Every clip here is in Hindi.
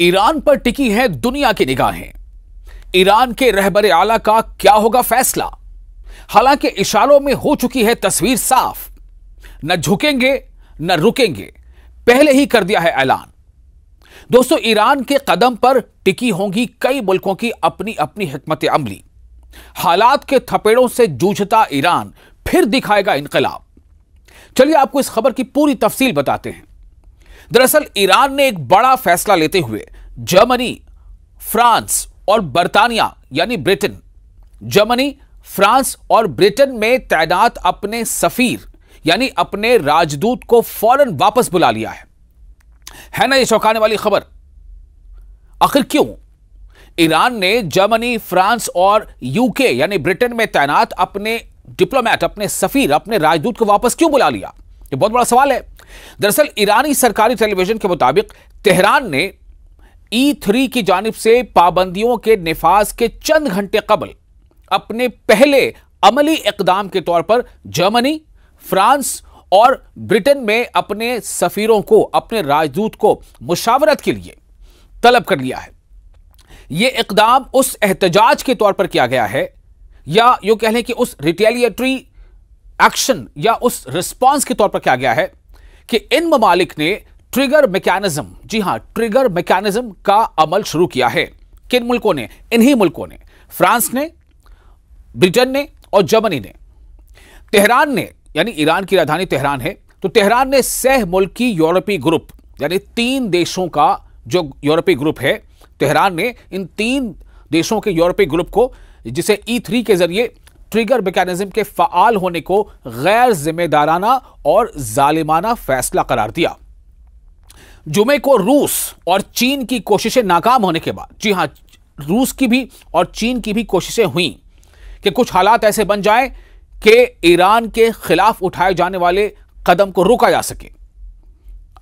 ईरान पर टिकी है दुनिया की निगाहें। ईरान के रहबरे आला का क्या होगा फैसला? हालांकि इशारों में हो चुकी है तस्वीर साफ। न झुकेंगे न रुकेंगे, पहले ही कर दिया है ऐलान। दोस्तों, ईरान के कदम पर टिकी होंगी कई मुल्कों की अपनी अपनी हिकमत अमली। हालात के थपेड़ों से जूझता ईरान फिर दिखाएगा इनकलाब। चलिए आपको इस खबर की पूरी तफसील बताते हैं। दरअसल ईरान ने एक बड़ा फैसला लेते हुए जर्मनी, फ्रांस और बर्तानिया यानी ब्रिटेन, जर्मनी, फ्रांस और ब्रिटेन में तैनात अपने सफीर यानी अपने राजदूत को फौरन वापस बुला लिया है ना ये चौंकाने वाली खबर? आखिर क्यों ईरान ने जर्मनी, फ्रांस और यूके यानी ब्रिटेन में तैनात अपने डिप्लोमेट, अपने सफीर, अपने राजदूत को वापस क्यों बुला लिया? यह बहुत बड़ा सवाल है। दरअसल ईरानी सरकारी टेलीविजन के मुताबिक तेहरान ने E3 की जानिब से पाबंदियों के निफाज के चंद घंटे कबल अपने पहले अमली इकदाम के तौर पर जर्मनी, फ्रांस और ब्रिटेन में अपने सफीरों को, अपने राजदूत को मुशावरत के लिए तलब कर लिया है। यह इकदाम उस एहतजाज के तौर पर किया गया है, या यूं कह लें कि उस रिटेलिएटरी एक्शन या उस रिस्पांस के तौर पर किया गया है कि इन ममालिक ने ट्रिगर मैकेनिज्म, जी हां, ट्रिगर मैकेनिज्म का अमल शुरू किया है। किन मुल्कों ने? इन्हीं मुल्कों ने, फ्रांस ने, ब्रिटेन ने और जर्मनी ने। तेहरान ने, यानी ईरान की राजधानी तेहरान है, तो तेहरान ने सह मुल्की यूरोपीय ग्रुप यानी 3 देशों का जो यूरोपीय ग्रुप है, तेहरान ने इन 3 देशों के यूरोपीय ग्रुप को, जिसे E3 के जरिए ट्रिगर मैकेनिज्म के फाल होने को गैर जिम्मेदाराना और जालिमाना फैसला करार दिया। जुमे को रूस और चीन की कोशिशें नाकाम होने के बाद, जी हां, रूस की भी और चीन की भी कोशिशें हुई कि कुछ हालात ऐसे बन जाएं कि ईरान के खिलाफ उठाए जाने वाले कदम को रोका जा सके।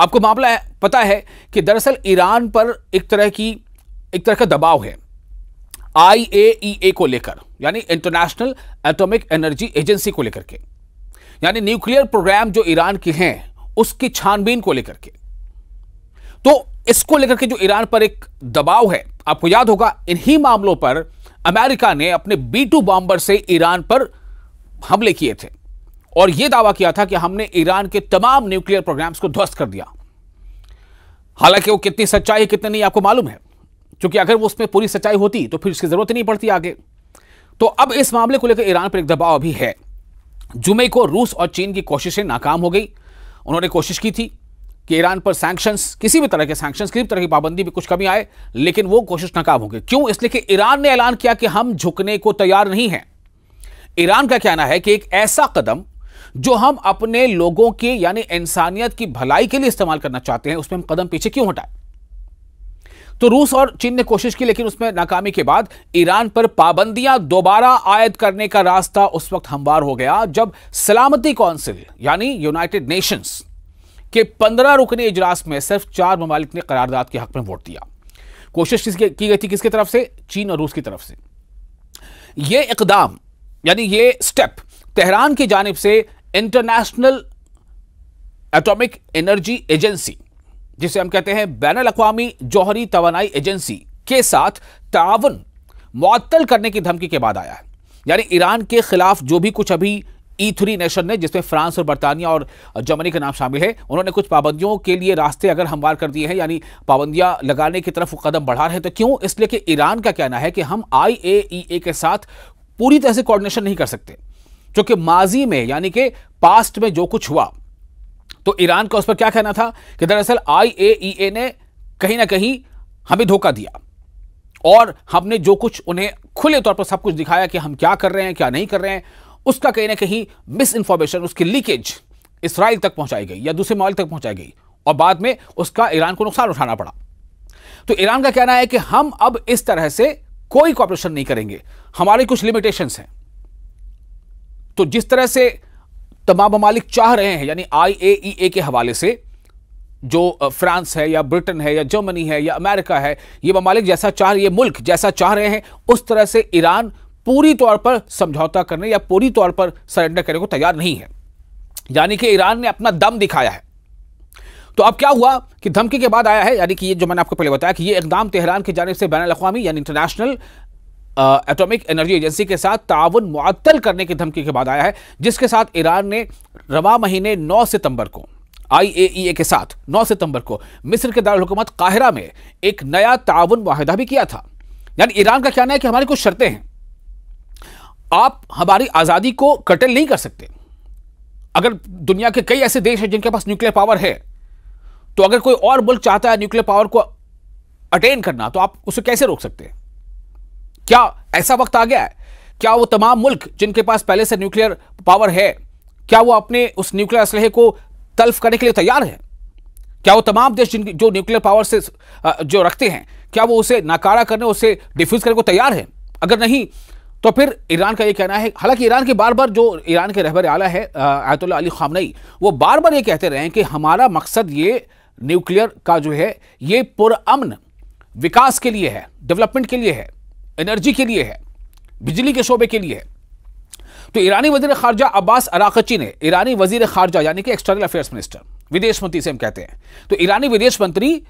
आपको मामला पता है कि दरअसल ईरान पर एक तरह का दबाव है IAEA को लेकर, यानी इंटरनेशनल एटॉमिक एनर्जी एजेंसी को लेकर के, यानी न्यूक्लियर प्रोग्राम जो ईरान के हैं उसकी छानबीन को लेकर के। तो इसको लेकर के जो ईरान पर एक दबाव है, आपको याद होगा इन्हीं मामलों पर अमेरिका ने अपने B-2 बॉम्बर से ईरान पर हमले किए थे और यह दावा किया था कि हमने ईरान के तमाम न्यूक्लियर प्रोग्राम्स को ध्वस्त कर दिया। हालांकि वो कितनी सच्चाई है कितनी नहीं आपको मालूम है, क्योंकि अगर वो उसमें पूरी सच्चाई होती तो फिर इसकी जरूरत ही नहीं पड़ती आगे। तो अब इस मामले को लेकर ईरान पर एक दबाव अभी है। जुमे को रूस और चीन की कोशिशें नाकाम हो गई। उन्होंने कोशिश की थी कि ईरान पर सैंक्शंस, किसी भी तरह के सैंक्शंस, किसी भी तरह की पाबंदी में कुछ कमी आए, लेकिन वो कोशिश नाकाम हो गई। क्यों? इसलिए कि ईरान ने ऐलान किया कि हम झुकने को तैयार नहीं हैं। ईरान का कहना है कि एक ऐसा कदम जो हम अपने लोगों के यानी इंसानियत की भलाई के लिए इस्तेमाल करना चाहते हैं, उसमें हम कदम पीछे क्यों हटाएं? तो रूस और चीन ने कोशिश की, लेकिन उसमें नाकामी के बाद ईरान पर पाबंदियां दोबारा आयद करने का रास्ता उस वक्त हमवार हो गया जब सलामती काउंसिल यानी यूनाइटेड नेशंस के 15 रुकनी इजलास में सिर्फ 4 ममालिक ने करारदाद के हक में वोट दिया। कोशिश की गई थी किसकी तरफ से? चीन और रूस की तरफ से। यह इकदाम यानी ये स्टेप तेहरान की जानिब से इंटरनेशनल एटॉमिक एनर्जी एजेंसी, जिसे हम कहते हैं बैनुल अक़वामी जौहरी तवानाई एजेंसी, के साथ ताउन मुअत्तल करने की धमकी के बाद आया है। यानी ईरान के खिलाफ जो भी कुछ अभी E3 नेशन ने, जिसमें फ्रांस और बर्तानिया और जर्मनी का नाम शामिल है, उन्होंने कुछ पाबंदियों के लिए रास्ते अगर हमवार कर दिए हैं, यानी पाबंदियां लगाने की तरफ कदम बढ़ा रहे हैं। तो क्यों? इसलिए कि ईरान का कहना है कि हम IAEA के साथ पूरी तरह से कोऑर्डिनेशन नहीं कर सकते, क्योंकि माजी में यानी कि पास्ट में जो कुछ हुआ, तो ईरान का उस पर क्या कहना था कि दरअसल IAEA ने कहीं ना कहीं हमें धोखा दिया और हमने जो कुछ उन्हें खुले तौर पर सब कुछ दिखाया कि हम क्या कर रहे हैं, क्या नहीं कर रहे हैं, उसका कहीं ना कहीं मिस इंफॉर्मेशन, उसकी लीकेज इसराइल तक पहुंचाई गई या दूसरे मामले तक पहुंचाई गई और बाद में उसका ईरान को नुकसान उठाना पड़ा। तो ईरान का कहना है कि हम अब इस तरह से कोई कॉपरेशन नहीं करेंगे, हमारे कुछ लिमिटेशंस हैं। तो जिस तरह से तमाम ममालिक चाह रहे हैं, यानी IAEA के हवाले से, जो फ्रांस है या ब्रिटेन है या जर्मनी है या अमेरिका है, ये ममालिक जैसा चाह, ये मुल्क जैसा चाह रहे हैं, उस तरह से ईरान पूरी तौर पर समझौता करने या पूरी तौर पर सरेंडर करने को तैयार नहीं है। यानी कि ईरान ने अपना दम दिखाया है। तो अब क्या हुआ कि धमकी के बाद आया है, यानी कि ये जो मैंने आपको पहले बताया कि ये इकदाम तेहरान की जानिब से बैनुल-अक़वामी यानी इंटरनेशनल एटॉमिक एनर्जी एजेंसी के साथ ताउन मुअत्तल करने की धमकी के बाद आया है, जिसके साथ ईरान ने रवां महीने 9 सितंबर को IAEA के साथ 9 सितंबर को मिस्र के दारुल हुकूमत काहिरा में एक नया ताउन मुआहिदा भी किया था। यानी ईरान का कहना है कि हमारी कुछ शर्तें हैं, आप हमारी आजादी को कर्टेल नहीं कर सकते। अगर दुनिया के कई ऐसे देश हैं जिनके पास न्यूक्लियर पावर है, तो अगर कोई और मुल्क चाहता है न्यूक्लियर पावर को अटेन करना, तो आप उसे कैसे रोक सकते हैं? क्या ऐसा वक्त आ गया है? क्या वो तमाम मुल्क जिनके पास पहले से न्यूक्लियर पावर है, क्या वो अपने उस न्यूक्लियर असलहे को तल्फ करने के लिए तैयार है? क्या वो तमाम देश जो न्यूक्लियर पावर से जो रखते हैं, क्या वो उसे नाकारा करने, उसे डिफ्यूज करने को तैयार है? अगर नहीं, तो फिर ईरान का ये कहना है, हालांकि ईरान के बार बार जो ईरान के रहबर आला है आयतुल्लाह अली खामनेई, वो बार बार ये कहते रहे हैं कि हमारा मकसद ये न्यूक्लियर का जो है ये पुरअमन विकास के लिए है, डेवलपमेंट के लिए है, एनर्जी के लिए है, बिजली के शोबे के लिए है। तो ईरानी वजीर खारजा अब्बास अराक़ची ने, ईरानी वजीर खारजा यानी कि एक्सटर्नल अफेयर्स मिनिस्टर, विदेश मंत्री से हम कहते हैं, तो ईरानी विदेश मंत्री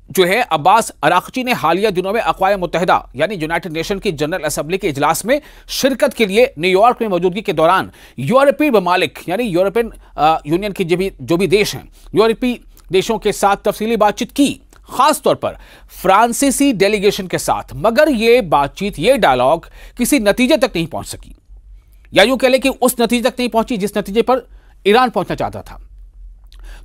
जो है अब्बास अराक़ची ने हालिया दिनों में अक़वाम मुत्तहिदा यानी यूनाइटेड नेशन की जनरल असेंबली के इजलास में शिरकत के लिए न्यूयॉर्क में मौजूदगी के दौरान यूरोपीय ममालिक यानी यूरोपियन यूनियन के जो भी देश हैं, यूरोपीय देशों के साथ तफसीली बातचीत की, खास तौर पर फ्रांसीसी डेलीगेशन के साथ। मगर यह बातचीत, यह डायलॉग किसी नतीजे तक नहीं पहुंच सकी, या यूं कह लें कि उस नतीजे तक नहीं पहुंची जिस नतीजे पर ईरान पहुंचना चाहता था।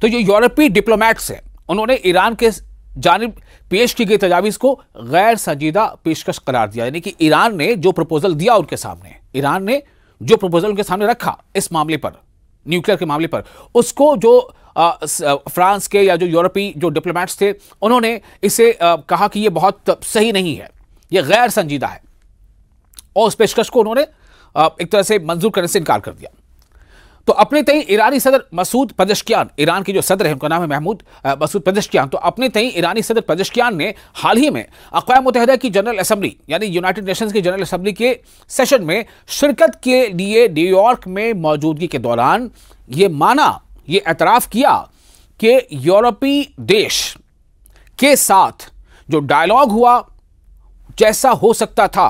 तो जो यूरोपीय डिप्लोमैट्स हैं, उन्होंने ईरान के जानिब पेश की गई तजावीज़ को गैर संजीदा पेशकश करार दिया। यानी कि ईरान ने जो प्रपोजल दिया उनके सामने, ईरान ने जो प्रपोजल उनके सामने रखा इस मामले पर, न्यूक्लियर के मामले पर, उसको जो फ्रांस के या जो यूरोपीय जो डिप्लोमैट्स थे, उन्होंने इसे कहा कि यह बहुत सही नहीं है, यह गैर संजीदा है, और उस पेशकश को उन्होंने एक तरह से मंजूर करने से इनकार कर दिया। तो अपने तई ईरानी सदर मसूद पेजेश्कियान, ईरान के जो सदर हैं उनका नाम है महमूद मसूद पेजेश्कियान, तो अपने तई ईरानी सदर पेजेश्कियान ने हाल ही में अक़वाम मुत्तहिदा की जनरल असेंबली यानी यूनाइटेड नेशंस की जनरल असेंबली के सेशन में शिरकत के लिए न्यूयॉर्क में मौजूदगी के दौरान ये माना, ये एतराफ़ किया कि यूरोपीय देश के साथ जो डायलॉग हुआ, जैसा हो सकता था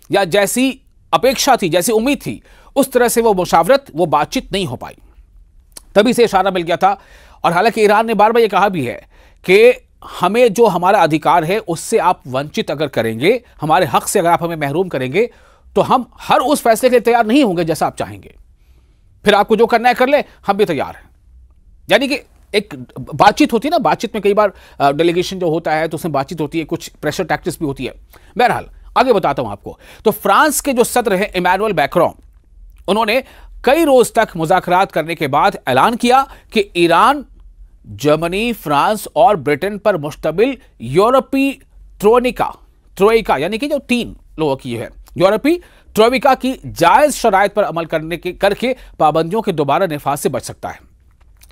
या जैसी अपेक्षा थी, जैसी उम्मीद थी, उस तरह से वो मुशावरत, वो बातचीत नहीं हो पाई। तभी से इशारा मिल गया था। और हालांकि ईरान ने बार बार ये कहा भी है कि हमें जो हमारा अधिकार है उससे आप वंचित अगर करेंगे, हमारे हक से अगर आप हमें महरूम करेंगे, तो हम हर उस फैसले के लिए तैयार नहीं होंगे जैसा आप चाहेंगे। फिर आपको जो करना है कर ले, हम भी तैयार हैं। यानी कि एक बातचीत होती है ना, बातचीत में कई बार डेलीगेशन जो होता है तो उसमें बातचीत होती है, कुछ प्रेशर टैक्टिक्स भी होती है। बहरहाल आगे बताता हूं आपको। तो फ्रांस के जो सदर हैं इमैनुअल मैक्रों, उन्होंने कई रोज तक मुज़ाकरात करने के बाद ऐलान किया कि ईरान, जर्मनी, फ्रांस और ब्रिटेन पर मुश्तमिल यूरोपीय ट्रोइका यानी कि जो 3 लोगों की है यूरोपीय ट्रोइका की जायज शराइत पर अमल करके पाबंदियों के दोबारा निफाज से बच सकता है।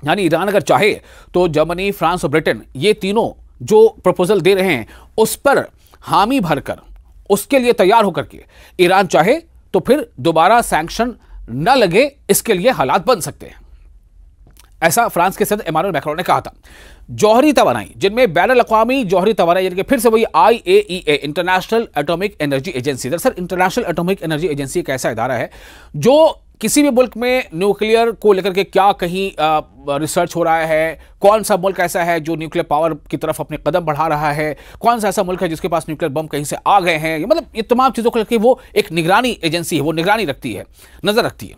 यानी ईरान अगर चाहे तो जर्मनी, फ्रांस और ब्रिटेन, ये तीनों जो प्रपोजल दे रहे हैं उस पर हामी भरकर, उसके लिए तैयार होकर के ईरान चाहे तो फिर दोबारा सैंक्शन न लगे, इसके लिए हालात बन सकते हैं। ऐसा फ्रांस के सदर इमैनुअल मैक्रों ने कहा था। जौहरी तवानाई, जिनमें बैनुल अक़वामी जौहरी तवानाई यानी कि फिर से वही IAEA international atomic energy agency, दरअसल इंटरनेशनल एटॉमिक एनर्जी एजेंसी एक ऐसा इदारा है जो किसी भी मुल्क में न्यूक्लियर को लेकर के क्या कहीं रिसर्च हो रहा है, कौन सा मुल्क ऐसा है जो न्यूक्लियर पावर की तरफ अपने कदम बढ़ा रहा है, कौन सा ऐसा मुल्क है जिसके पास न्यूक्लियर बम कहीं से आ गए हैं, मतलब ये तमाम चीज़ों को लेकर वो एक निगरानी एजेंसी है, वो निगरानी रखती है, नज़र रखती है।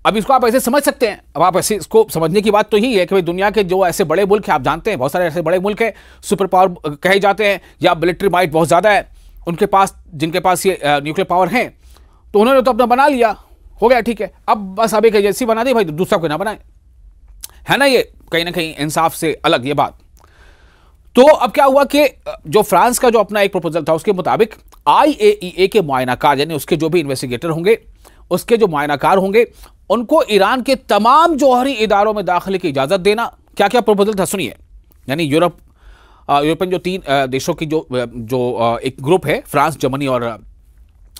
अब इसको आप ऐसे समझ सकते हैं। अब आप ऐसे इसको समझने की बात तो यही है कि भाई दुनिया के जो ऐसे बड़े मुल्क हैं, आप जानते हैं बहुत सारे ऐसे बड़े मुल्क हैं, सुपर पावर कहे जाते हैं या मिलिट्री माइट बहुत ज़्यादा है उनके पास, जिनके पास ये न्यूक्लियर पावर हैं, तो उन्होंने तो अपना बना लिया, हो गया, ठीक है। अब बस अब एक एजेंसी बना दी भाई, तो दूसरा कोई ना बनाए, है ना। ये कहीं ना कहीं इंसाफ से अलग ये बात। तो अब क्या हुआ कि जो फ्रांस का जो अपना एक प्रपोजल था उसके मुताबिक IAEA के मुआयनाकार यानी उसके जो भी इन्वेस्टिगेटर होंगे, उसके जो मुआयनाकार होंगे, उनको ईरान के तमाम जौहरी इदारों में दाखिले की इजाज़त देना। क्या क्या प्रपोजल था सुनिए। यानी यूरोपियन जो 3 देशों की जो एक ग्रुप है, फ्रांस, जर्मनी और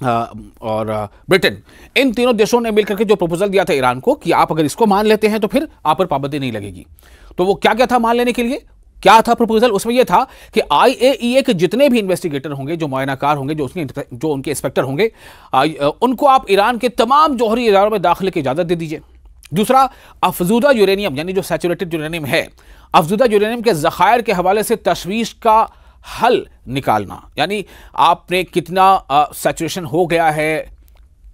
ब्रिटेन, इन तीनों देशों ने मिलकर के जो प्रपोजल दिया था ईरान को कि आप अगर इसको मान लेते हैं तो फिर आप पर पाबंदी नहीं लगेगी। तो वो क्या क्या था मान लेने के लिए, क्या था प्रपोजल? उसमें यह था कि IAEA के जितने भी इन्वेस्टिगेटर होंगे, जो मुआयनाकार होंगे, जो उनके इंस्पेक्टर होंगे, उनको आप ईरान के तमाम जौहरी इदारों में दाखिले की इजाजत दे दीजिए। दूसरा, अफजूदा यूरेनियम यानी जो सैचुरेटेड यूरेनियम है, अफजूदा यूरेनियम के ज़खायर के हवाले से तशवीश का हल निकालना, यानी आपने कितना सैचुरेशन हो गया है,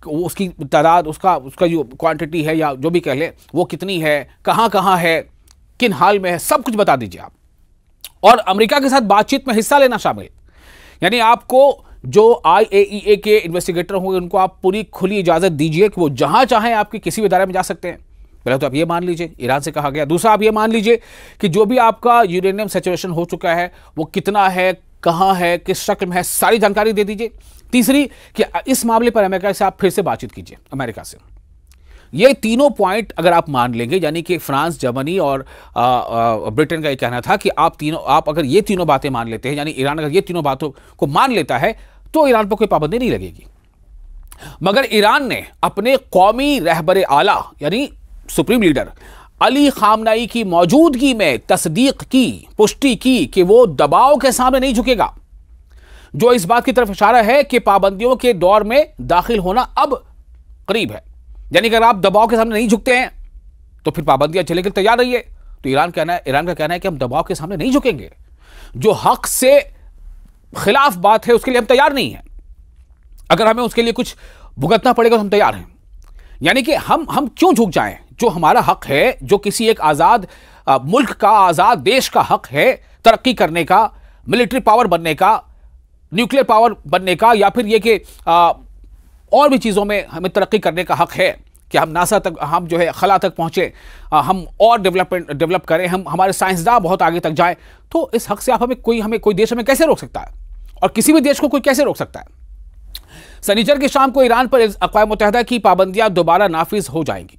उसकी तादाद, उसका जो क्वांटिटी है या जो भी कह लें वो कितनी है, कहाँ कहाँ है, किन हाल में है, सब कुछ बता दीजिए आप। और अमेरिका के साथ बातचीत में हिस्सा लेना शामिल, यानी आपको जो IAEA के इन्वेस्टिगेटर होंगे उनको आप पूरी खुली इजाजत दीजिए कि वो जहां चाहें आपके किसी भी इदारे में जा सकते हैं। पहले तो आप ये मान लीजिए, ईरान से कहा गया। दूसरा, आप ये मान लीजिए कि जो भी आपका यूरेनियम सैचुरेशन हो चुका है वो कितना है, कहां है, किस शक्ल में है, सारी जानकारी दे दीजिए। तीसरी, कि इस मामले पर अमेरिका से आप फिर से बातचीत कीजिए अमेरिका से। ये तीनों पॉइंट अगर आप मान लेंगे, यानी कि फ्रांस, जर्मनी और ब्रिटेन का ये कहना था कि आप अगर ये तीनों बातें मान लेते हैं, यानी ईरान अगर ये तीनों बातों को मान लेता है तो ईरान पर कोई पाबंदी नहीं लगेगी। मगर ईरान ने अपने कौमी रहबर आला यानी सुप्रीम लीडर अली खामनाई की मौजूदगी में तस्दीक की, पुष्टि की कि वो दबाव के सामने नहीं झुकेगा, जो इस बात की तरफ इशारा है कि पाबंदियों के दौर में दाखिल होना अब करीब है। यानी कि अगर आप दबाव के सामने नहीं झुकते हैं तो फिर पाबंदियां चलने के लिए तैयार रहिए। तो ईरान का कहना है कि हम दबाव के सामने नहीं झुकेंगे, जो हक से खिलाफ बात है उसके लिए हम तैयार नहीं हैं। अगर हमें उसके लिए कुछ भुगतना पड़ेगा तो हम तैयार हैं। यानी कि हम क्यों झुक जाएं? जो हमारा हक है, जो किसी एक आजाद मुल्क का, आजाद देश का हक है तरक्की करने का, मिलिट्री पावर बनने का, न्यूक्लियर पावर बनने का, या फिर यह कि और भी चीज़ों में हमें तरक्की करने का हक है कि हम नासा तक, हम जो है खला तक पहुँचे, हम और डेवलप करें, हम हमारे साइंसदान बहुत आगे तक जाएं। तो इस हक से आप हमें कोई देश हमें कैसे रोक सकता है? और किसी भी देश को कोई कैसे रोक सकता है? शनिचर की शाम को ईरान पर अक़वाम मुत्तहिदा की पाबंदियां दोबारा नाफिज हो जाएंगी।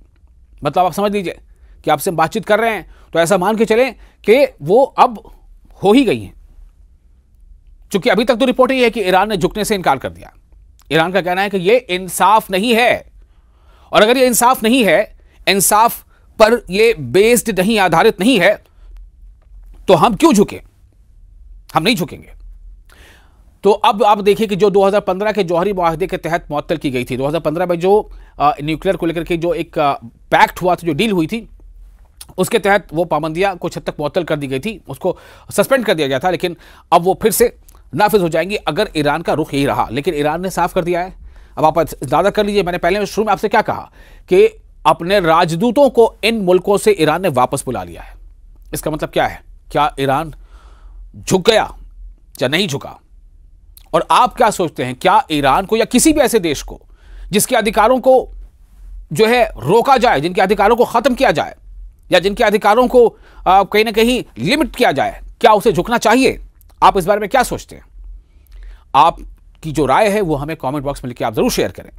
मतलब आप समझ लीजिए कि आपसे बातचीत कर रहे हैं तो ऐसा मान के चलें कि वो अब हो ही गई हैं, क्योंकि अभी तक तो रिपोर्ट ही है कि ईरान ने झुकने से इनकार कर दिया। ईरान का कहना है कि यह इंसाफ नहीं है, और अगर यह इंसाफ नहीं है, इंसाफ पर यह बेस्ड नहीं, आधारित नहीं है, तो हम क्यों झुके? हम नहीं झुकेंगे। तो अब आप देखिए कि जो 2015 के जौहरी मुआहदे के तहत मुअत्तल की गई थी, 2015 में जो न्यूक्लियर को लेकर के जो एक पैक्ट हुआ था, जो डील हुई थी, उसके तहत वो पाबंदियां कुछ हद तक मुअत्तल कर दी गई थी, उसको सस्पेंड कर दिया गया था, लेकिन अब वो फिर से नाफिज हो जाएंगी अगर ईरान का रुख यही रहा। लेकिन ईरान ने साफ कर दिया है। अब आप अंदाजा कर लीजिए, मैंने पहले शुरू में आपसे क्या कहा कि अपने राजदूतों को इन मुल्कों से ईरान ने वापस बुला लिया है। इसका मतलब क्या है? क्या ईरान झुक गया या नहीं झुका? और आप क्या सोचते हैं, क्या ईरान को या किसी भी ऐसे देश को जिसके अधिकारों को जो है रोका जाए, जिनके अधिकारों को खत्म किया जाए, या जिनके अधिकारों को कहीं ना कहीं लिमिट किया जाए, क्या उसे झुकना चाहिए? आप इस बारे में क्या सोचते हैं? आपकी जो राय है वो हमें कमेंट बॉक्स में लिखकर आप जरूर शेयर करें।